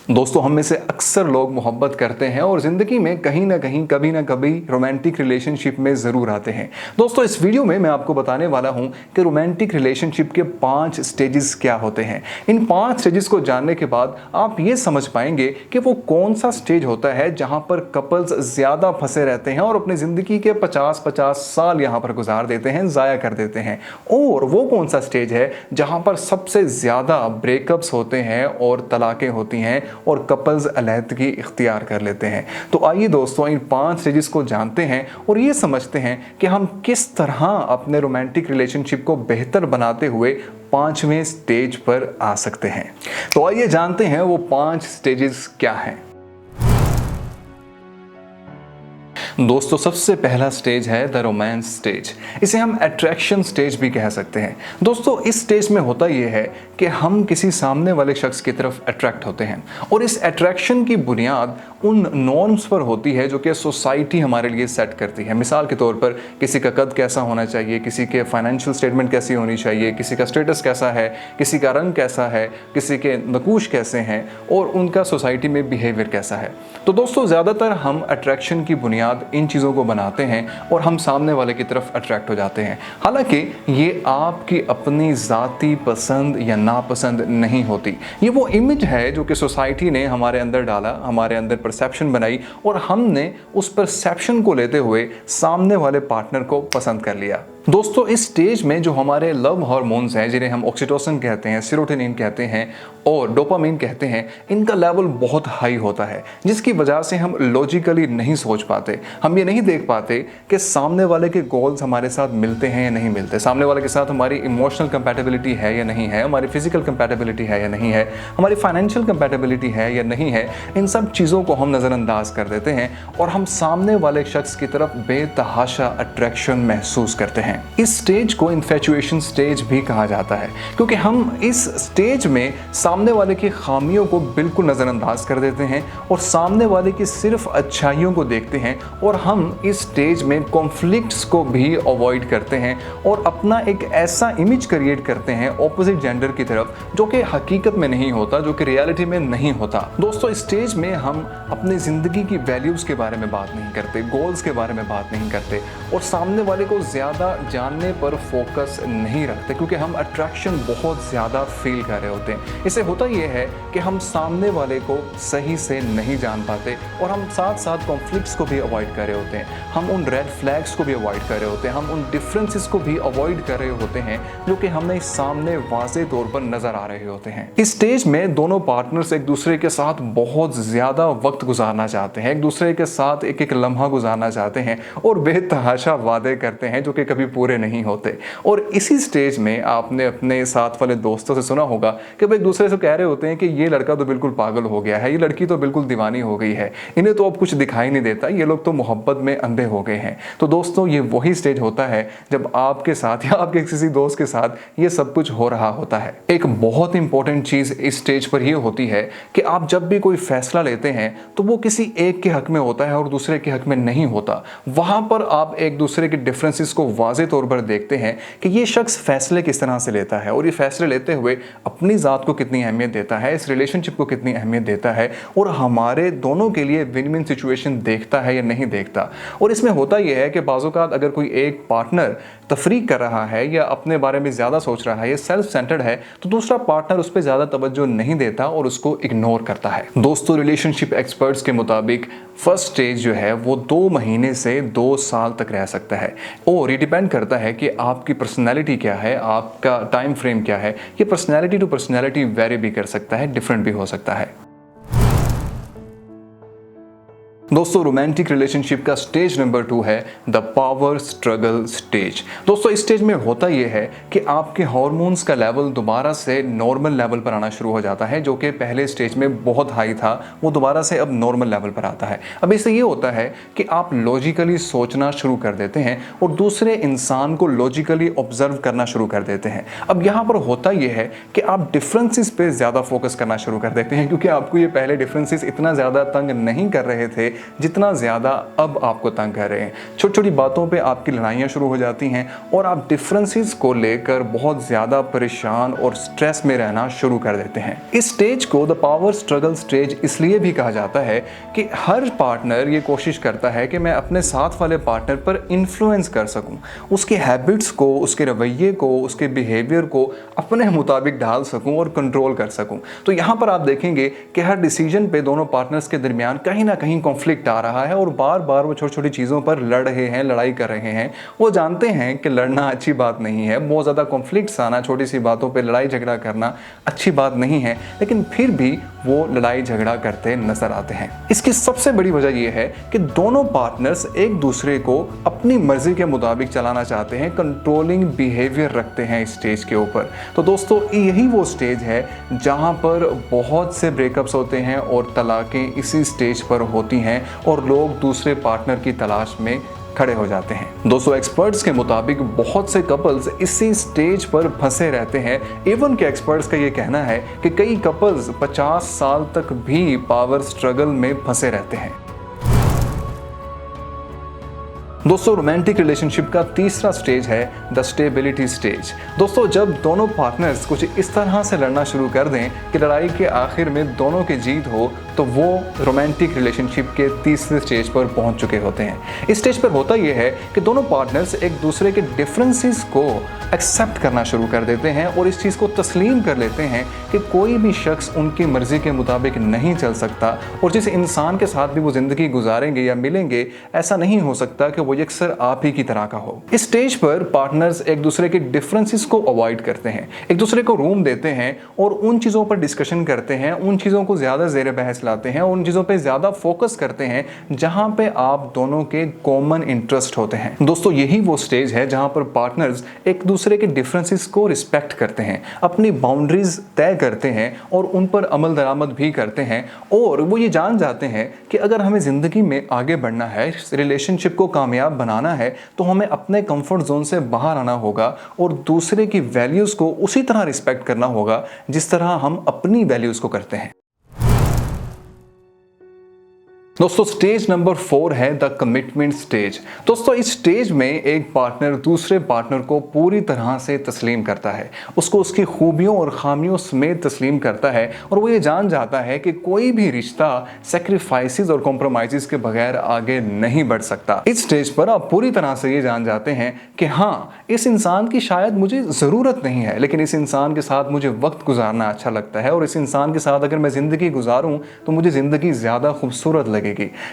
दोस्तों, हम में से अक्सर लोग मोहब्बत करते हैं और ज़िंदगी में कहीं ना कहीं कभी ना कभी रोमांटिक रिलेशनशिप में ज़रूर आते हैं। दोस्तों, इस वीडियो में मैं आपको बताने वाला हूं कि रोमांटिक रिलेशनशिप के 5 स्टेजेस क्या होते हैं। इन 5 स्टेजेस को जानने के बाद आप ये समझ पाएंगे कि वो कौन सा स्टेज होता है जहां पर कपल्स ज़्यादा फंसे रहते हैं और अपनी ज़िंदगी के 50-50 साल यहाँ पर गुजार देते हैं, ज़ाया कर देते हैं। और वो कौन सा स्टेज है जहाँ पर सबसे ज़्यादा ब्रेकअप्स होते हैं और तलाक़ें होती हैं और कपल्स अलहदगी इख्तियार कर लेते हैं। तो आइए दोस्तों, इन 5 स्टेजेस को जानते हैं और ये समझते हैं कि हम किस तरह अपने रोमांटिक रिलेशनशिप को बेहतर बनाते हुए 5वें स्टेज पर आ सकते हैं। तो आइए जानते हैं वो 5 स्टेजेस क्या हैं। दोस्तों, सबसे पहला स्टेज है द रोमांस स्टेज। इसे हम अट्रैक्शन स्टेज भी कह सकते हैं। दोस्तों, इस स्टेज में होता यह है कि हम किसी सामने वाले शख्स की तरफ अट्रैक्ट होते हैं और इस अट्रैक्शन की बुनियाद उन नॉर्म्स पर होती है जो कि सोसाइटी हमारे लिए सेट करती है। मिसाल के तौर पर किसी का कद कैसा होना चाहिए, किसी के फाइनेंशियल स्टेटमेंट कैसी होनी चाहिए, किसी का स्टेटस कैसा है, किसी का रंग कैसा है, किसी के नकूश कैसे हैं और उनका सोसाइटी में बिहेवियर कैसा है। तो दोस्तों, ज़्यादातर हम अट्रैक्शन की बुनियाद इन चीज़ों को बनाते हैं और हम सामने वाले की तरफ अट्रैक्ट हो जाते हैं। हालांकि ये आपकी अपनी ज़ाती पसंद या नापसंद नहीं होती। ये वो इमेज है जो कि सोसाइटी ने हमारे अंदर डाला, हमारे अंदर परसेप्शन बनाई और हमने उस परसेप्शन को लेते हुए सामने वाले पार्टनर को पसंद कर लिया। दोस्तों, इस स्टेज में जो हमारे लव हार्मोन्स हैं, जिन्हें हम ऑक्सीटोसिन कहते हैं, सेरोटोनिन कहते हैं और डोपामिन कहते हैं, इनका लेवल बहुत हाई होता है, जिसकी वजह से हम लॉजिकली नहीं सोच पाते। हम ये नहीं देख पाते कि सामने वाले के गोल्स हमारे साथ मिलते हैं या नहीं मिलते, सामने वाले के साथ हमारी इमोशनल कंपैटिबिलिटी है या नहीं है, हमारी फिजिकल कंपैटिबिलिटी है या नहीं है, हमारी फाइनेंशियल कंपैटिबिलिटी है या नहीं है। इन सब चीज़ों को हम नज़रअंदाज कर देते हैं और हम सामने वाले शख्स की तरफ बेतहाशा अट्रैक्शन महसूस करते हैं। इस स्टेज को इन्फैचुएशन स्टेज भी कहा जाता है, क्योंकि हम इस स्टेज में सामने वाले की खामियों को बिल्कुल नज़रअंदाज कर देते हैं और सामने वाले की सिर्फ अच्छाइयों को देखते हैं और हम इस स्टेज में कॉन्फ्लिक्ट्स को भी अवॉइड करते हैं और अपना एक ऐसा इमेज क्रिएट करते हैं ऑपोजिट जेंडर की तरफ जो कि हकीकत में नहीं होता, जो कि रियलिटी में नहीं होता। दोस्तों, इस स्टेज में हम अपनी ज़िंदगी की वैल्यूज़ के बारे में बात नहीं करते, गोल्स के बारे में बात नहीं करते और सामने वाले को ज़्यादा जानने पर फोकस नहीं रखते, क्योंकि हम अट्रैक्शन बहुत ज़्यादा फील कर रहे होते हैं। इससे होता यह है कि हम सामने वाले को सही से नहीं जान पाते और हम साथ साथ कॉन्फ्लिक्ट्स को भी अवॉइड कर रहे होते हैं, हम उन रेड फ्लैग्स को भी अवॉइड कर रहे होते हैं, हम उन डिफरेंसेस को भी अवॉइड कर रहे होते हैं जो कि हमें सामने वाज़े तौर पर नज़र आ रहे होते हैं। इस स्टेज में दोनों पार्टनर्स एक दूसरे के साथ बहुत ज़्यादा वक्त गुजारना चाहते हैं, एक दूसरे के साथ एक एक लम्हा गुजारना चाहते हैं और बेतहाशा वादे करते हैं जो कि कभी पूरे नहीं होते। और इसी स्टेज में आपने अपने साथ वाले दोस्तों से सुना होगा कि वो एक दूसरे से कह रहे होते हैं कि ये लड़का तो बिल्कुल पागल हो गया है, ये लड़की तो बिल्कुल दीवानी हो गई है, इन्हें तो अब कुछ दिखाई नहीं देता, ये लोग तो मोहब्बत में अंधे हो गए हैं। तो दोस्तों, ये वही स्टेज होता है जब आपके साथ या आपके किसी दोस्त के साथ ये सब कुछ हो रहा होता है। एक बहुत इंपॉर्टेंट चीज़ इस स्टेज पर यह होती है कि आप जब भी कोई फैसला लेते हैं तो वो किसी एक के हक में होता है और दूसरे के हक में नहीं होता। वहां पर आप एक दूसरे के डिफरेंसेस को वाज़े तौर पर देखते हैं कि ये शख्स फैसले किस तरह से लेता है और ये फैसले लेते हुए अपनी ज़ात को कितनी अहमियत देता है, इस रिलेशनशिप को कितनी अहमियत देता है और हमारे दोनों के लिए विन विन सिचुएशन देखता है या नहीं देखता। और इसमें होता यह है कि बाज़-औक़ात अगर कोई एक पार्टनर तफरीक कर रहा है या अपने बारे में ज़्यादा सोच रहा है या सेल्फ सेंटर्ड है तो दूसरा पार्टनर उस पर ज़्यादा तवज्जो नहीं देता और उसको इग्नोर करता है। दोस्तों, रिलेशनशिप एक्सपर्ट्स के मुताबिक फर्स्ट स्टेज जो है वो 2 महीने से 2 साल तक रह सकता है और ये डिपेंड करता है कि आपकी पर्सनैलिटी क्या है, आपका टाइम फ्रेम क्या है। ये पर्सनैलिटी टू पर्सनैलिटी वेरी भी कर सकता है, डिफरेंट भी हो सकता है। दोस्तों, रोमांटिक रिलेशनशिप का स्टेज नंबर 2 है द पावर स्ट्रगल स्टेज। दोस्तों, इस स्टेज में होता यह है कि आपके हार्मोन्स का लेवल दोबारा से नॉर्मल लेवल पर आना शुरू हो जाता है, जो कि पहले स्टेज में बहुत हाई था, वो दोबारा से अब नॉर्मल लेवल पर आता है। अब इससे ये होता है कि आप लॉजिकली सोचना शुरू कर देते हैं और दूसरे इंसान को लॉजिकली ऑब्जर्व करना शुरू कर देते हैं। अब यहाँ पर होता यह है कि आप डिफरेंसेस पे ज़्यादा फोकस करना शुरू कर देते हैं, क्योंकि आपको ये पहले डिफरेंसेस इतना ज़्यादा तंग नहीं कर रहे थे जितना ज़्यादा अब आपको तंग कर रहे हैं। छोटी छोटी बातों पे आपकी लड़ाइयाँ शुरू हो जाती हैं और आप डिफरेंसेस को लेकर बहुत ज़्यादा परेशान और स्ट्रेस में रहना शुरू कर देते हैं। इस स्टेज को द पावर स्ट्रगल स्टेज इसलिए भी कहा जाता है कि हर पार्टनर ये कोशिश करता है कि मैं अपने साथ वाले पार्टनर पर इन्फ्लुएंस कर सकूं, उसके हैबिट्स को, उसके रवैये को, उसके बिहेवियर को अपने मुताबिक ढाल सकूं और कंट्रोल कर सकूं। तो यहाँ पर आप देखेंगे कि हर डिसीजन पे दोनों पार्टनर्स के दरमियान कहीं ना कहीं कॉन्फ्लिक्ट आ रहा है और बार बार वो छोटी छोटी चीज़ों पर लड़ रहे हैं, लड़ाई कर रहे हैं। वो जानते हैं कि लड़ना अच्छी बात नहीं है, बहुत ज़्यादा कॉन्फ्लिक्ट्स आना, छोटी सी बातों पर लड़ाई झगड़ा करना अच्छी बात नहीं है, लेकिन फिर भी वो लड़ाई झगड़ा करते नजर आते हैं। इसकी सबसे बड़ी वजह यह है कि दोनों पार्टनर्स एक दूसरे को अपनी मर्जी के मुताबिक चलाना चाहते हैं, कंट्रोलिंग बिहेवियर रखते हैं इस स्टेज के ऊपर। तो दोस्तों यही वो स्टेज है जहां पर बहुत से ब्रेकअप्स होते हैं और तलाकें इसी स्टेज पर होती हैं और लोग दूसरे पार्टनर की तलाश में खड़े हो जाते हैं। दोस्तों एक्सपर्ट्स के मुताबिक बहुत से कपल्स इसी स्टेज पर फंसे रहते हैं। इवन के एक्सपर्ट्स का ये कहना है कि कई कपल्स 50 साल तक भी पावर स्ट्रगल में फंसे रहते हैं। दोस्तों रोमांटिक रिलेशनशिप का तीसरा स्टेज है द स्टेबिलिटी स्टेज। दोस्तों जब दोनों पार्टनर्स कुछ इस तरह से लड़ना शुरू कर दें कि लड़ाई के आखिर में दोनों की जीत हो, तो वो रोमांटिक रिलेशनशिप के तीसरे स्टेज पर पहुंच चुके होते हैं। इस स्टेज पर होता यह है कि दोनों पार्टनर्स एक दूसरे के डिफरेंसेस को एक्सेप्ट करना शुरू कर देते हैं और इस चीज़ को तस्लीम कर लेते हैं कि कोई भी शख्स उनकी मर्जी के मुताबिक नहीं चल सकता और जिस इंसान के साथ भी वो ज़िंदगी गुजारेंगे या मिलेंगे, ऐसा नहीं हो सकता कि वो यकसर आप ही की तरह का हो। इस स्टेज पर पार्टनर्स एक दूसरे के डिफरेंसेस को अवॉइड करते हैं, एक दूसरे को रूम देते हैं और उन चीज़ों पर डिस्कशन करते हैं, उन चीज़ों को ज़्यादा ज़ेर बहस लाते हैं, उन चीज़ों पर ज़्यादा फोकस करते हैं जहाँ पे आप दोनों के कॉमन इंटरेस्ट होते हैं। दोस्तों यही वो स्टेज है जहाँ पर पार्टनर्स एक दूसरे के डिफरेंसेस को रिस्पेक्ट करते हैं, अपनी बाउंड्रीज तय करते हैं और उन पर अमल दरामद भी करते हैं और वो ये जान जाते हैं कि अगर हमें ज़िंदगी में आगे बढ़ना है, रिलेशनशिप को कामयाब बनाना है, तो हमें अपने कंफर्ट जोन से बाहर आना होगा और दूसरे की वैल्यूज़ को उसी तरह रिस्पेक्ट करना होगा जिस तरह हम अपनी वैल्यूज़ को करते हैं। दोस्तों स्टेज नंबर 4 है द कमिटमेंट स्टेज। दोस्तों इस स्टेज में एक पार्टनर दूसरे पार्टनर को पूरी तरह से तस्लीम करता है, उसको उसकी खूबियों और खामियों समेत तस्लीम करता है और वो ये जान जाता है कि कोई भी रिश्ता सेक्रीफाइसेस और कॉम्प्रोमाइज़ के बगैर आगे नहीं बढ़ सकता। इस स्टेज पर आप पूरी तरह से ये जान जाते हैं कि हाँ, इस इंसान की शायद मुझे ज़रूरत नहीं है, लेकिन इस इंसान के साथ मुझे वक्त गुजारना अच्छा लगता है और इस इंसान के साथ अगर मैं ज़िंदगी गुजारूँ तो मुझे ज़िंदगी ज़्यादा खूबसूरत लगेगी।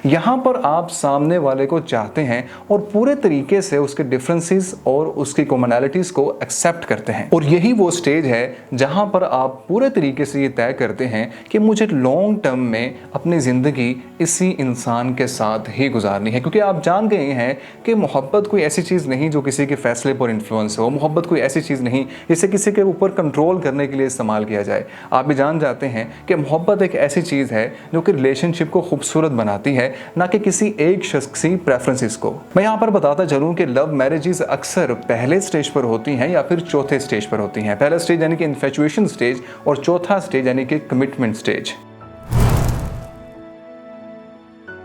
यहां पर आप सामने वाले को चाहते हैं और पूरे तरीके से उसके डिफरेंसेस और उसकी कॉमनैलिटीज को एक्सेप्ट करते हैं और यही वो स्टेज है जहां पर आप पूरे तरीके से ये तय करते हैं कि मुझे लॉन्ग टर्म में अपनी ज़िंदगी इसी इंसान के साथ ही गुजारनी है, क्योंकि आप जान गए हैं कि मोहब्बत कोई ऐसी चीज़ नहीं जो किसी के फैसले पर इन्फ्लुएंस हो, मोहब्बत कोई ऐसी चीज़ नहीं जिसे किसी के ऊपर कंट्रोल करने के लिए इस्तेमाल किया जाए। आप भी जान जाते हैं कि मोहब्बत एक ऐसी चीज़ है जो कि रिलेशनशिप को खूबसूरत बनाती है, ना कि किसी एक शख्सी प्रेफरेंसेस को। मैं यहाँ पर बताता चलूँ कि लव मैरिजेस अक्सर पहले स्टेज पर होती हैं या फिर चौथे स्टेज पर होती हैं। पहला स्टेज यानी कि इन्फेचुएशन स्टेज और चौथा स्टेज यानी कि कमिटमेंट स्टेज।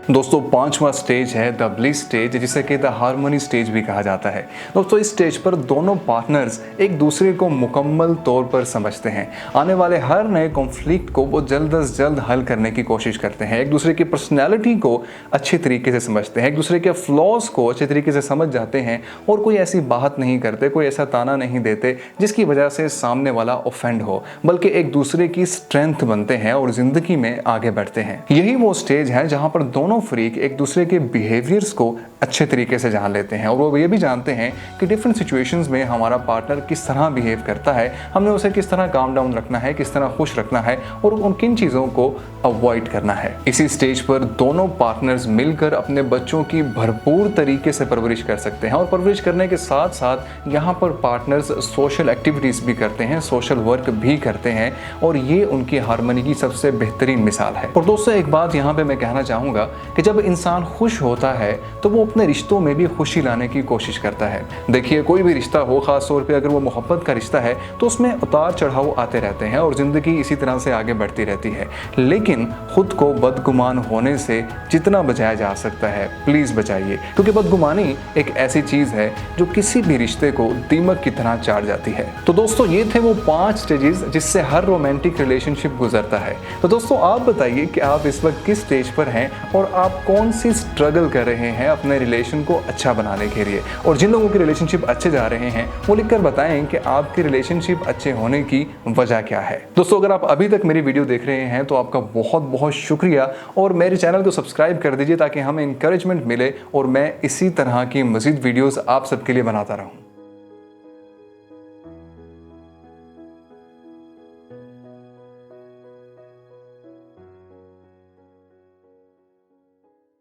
दोस्तों पांचवा स्टेज है द ब्लिस स्टेज, जिसे कि द हार्मनी स्टेज भी कहा जाता है। दोस्तों इस स्टेज पर दोनों पार्टनर्स एक दूसरे को मुकम्मल तौर पर समझते हैं, आने वाले हर नए कॉन्फ्लिक्ट को वो जल्द अज जल्द हल करने की कोशिश करते हैं, एक दूसरे की पर्सनैलिटी को अच्छे तरीके से समझते हैं, एक दूसरे के फ्लॉज को अच्छे तरीके से समझ जाते हैं और कोई ऐसी बात नहीं करते, कोई ऐसा ताना नहीं देते जिसकी वजह से सामने वाला ऑफेंड हो, बल्कि एक दूसरे की स्ट्रेंथ बनते हैं और ज़िंदगी में आगे बढ़ते हैं। यही वो स्टेज है जहाँ पर दोनों फ्रीक एक दूसरे के बिहेवियर्स को अच्छे तरीके से जान लेते हैं और वो ये भी जानते हैं कि डिफरेंट सिचुएशंस में हमारा पार्टनर किस तरह बिहेव करता है, हमने उसे किस तरह काम डाउन रखना है, किस तरह खुश रखना है और उन किन चीज़ों को अवॉइड करना है। इसी स्टेज पर दोनों पार्टनर्स मिलकर अपने बच्चों की भरपूर तरीके से परवरिश कर सकते हैं और परवरिश करने के साथ साथ यहाँ पर पार्टनर्स सोशल एक्टिविटीज़ भी करते हैं, सोशल वर्क भी करते हैं और ये उनकी हार्मनी की सबसे बेहतरीन मिसाल है। और दोस्तों एक बात यहाँ पे मैं कहना चाहूँगा कि जब इंसान खुश होता है तो वो अपने रिश्तों में भी खुशी लाने की कोशिश करता है। देखिए, कोई भी रिश्ता हो, खास तौर पे अगर वो मोहब्बत का रिश्ता है, तो उसमें उतार चढ़ाव आते रहते हैं और ज़िंदगी इसी तरह से आगे बढ़ती रहती है। लेकिन खुद को बदगुमान होने से जितना बचाया जा सकता है प्लीज़ बचाइए, क्योंकि बदगुमानी एक ऐसी चीज़ है जो किसी भी रिश्ते को दीमक की तरह चाट जाती है। तो दोस्तों, ये थे वो 5 स्टेजेस जिससे हर रोमांटिक रिलेशनशिप गुजरता है। तो दोस्तों, आप बताइए कि आप इस वक्त किस स्टेज पर हैं और आप कौन सी स्ट्रगल कर रहे हैं अपने रिलेशन को अच्छा बनाने के लिए। और जिन लोगों के रिलेशनशिप अच्छे जा रहे हैं वो लिखकर बताएं कि आपके रिलेशनशिप अच्छे होने की वजह क्या है। दोस्तों, अगर आप अभी तक मेरी वीडियो देख रहे हैं तो आपका बहुत बहुत शुक्रिया, और मेरे चैनल को सब्सक्राइब कर दीजिए ताकि हमें इंकरेजमेंट मिले और मैं इसी तरह की मज़ीद वीडियोस आप सबके लिए बनाता रहूं।